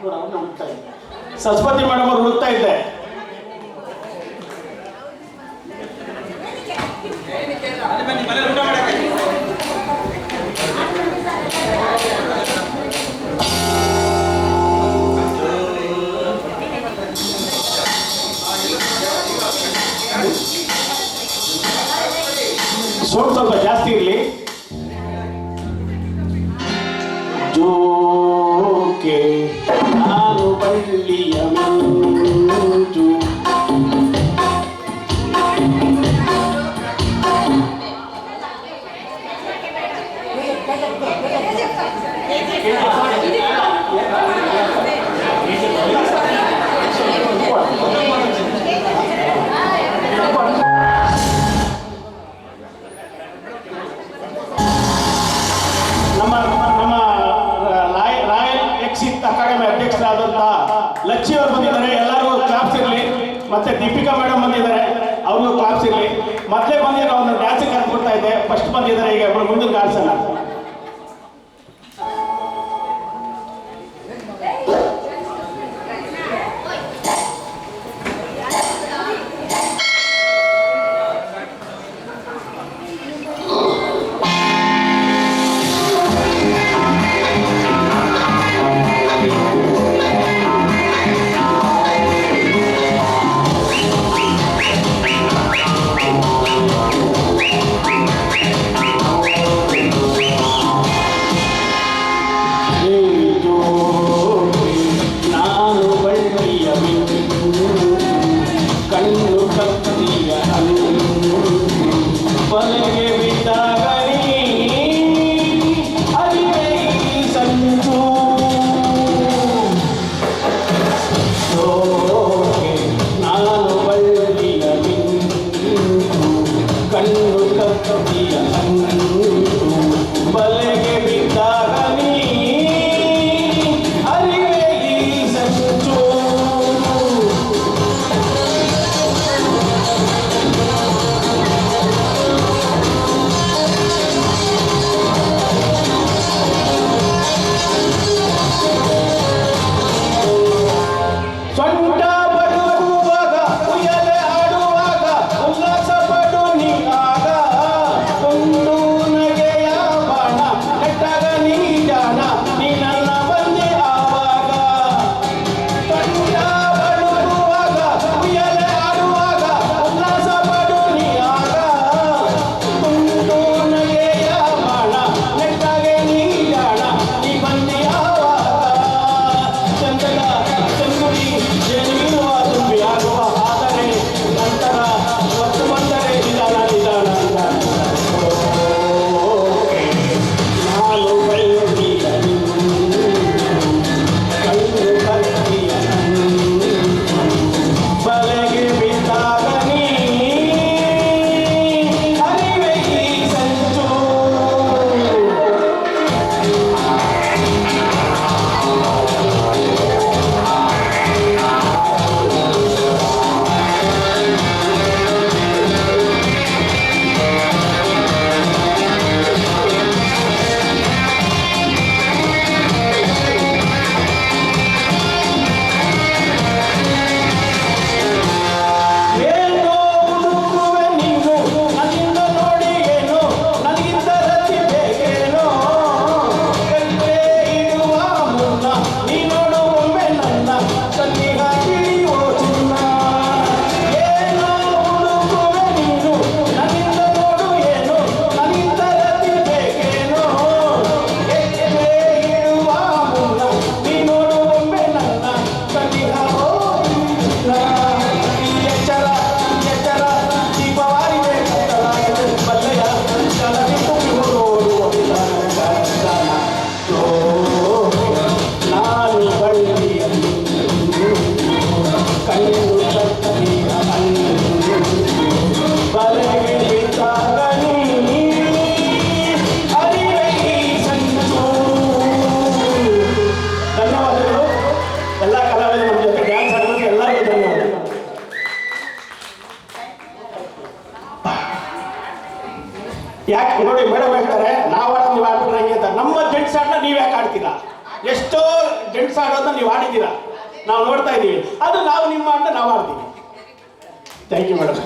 ಕೂಡ ಹುಡುಕ್ತಾ ಇದ್ದೆ. ಸರಸ್ವತಿ ಮೇಡಮ್ ಅವರು ಹುಡುಕ್ತಾ ಇದ್ದೆ. ಸ್ವಲ್ಪ ಜಾಸ್ತಿ ಇರಲಿ. ಜೋಕೆ ನಾನು ಬಳ್ಳಿಯ ಮಂಜು ಅಕಾಡೆಮಿ ಅಧ್ಯಕ್ಷರಾದಂತಹ ಲಕ್ಷ್ಮಿ ಅವರು ಬಂದಿದ್ದಾರೆ. ಎಲ್ಲರೂ ಕ್ಲಾಪ್ಸ್ ಇರಲಿ. ಮತ್ತೆ ದೀಪಿಕಾ ಮೇಡಮ್ ಬಂದಿದ್ದಾರೆ, ಅವ್ರಿಗೂ ಕ್ಲಾಪ್ಸ್ ಇರಲಿ. ಮೊದಲೇ ಬಂದಿರೋ ಅವ್ರನ್ನ ಡ್ಯಾನ್ಸಿಗೆ ಕರ್ಕೊಡ್ತಾ ಇದ್ದೆ. ಫಸ್ಟ್ ಬಂದಿದ್ದಾರೆ, ಈಗ ಮುಂದೆ ಕಾಣಿಸಲ್ಲ. ಜೆಂಟ್ಸ್ ಆಡೋದನ್ನ ನೀವು ಆಡಿದ್ದೀರಾ, ನಾವು ನೋಡ್ತಾ ಇದ್ದೀವಿ. ಅದು ನಾವು ನಿಮ್ಮ ಆಟ ನಾವು ಆಡ್ತೀವಿ. Thank you madam.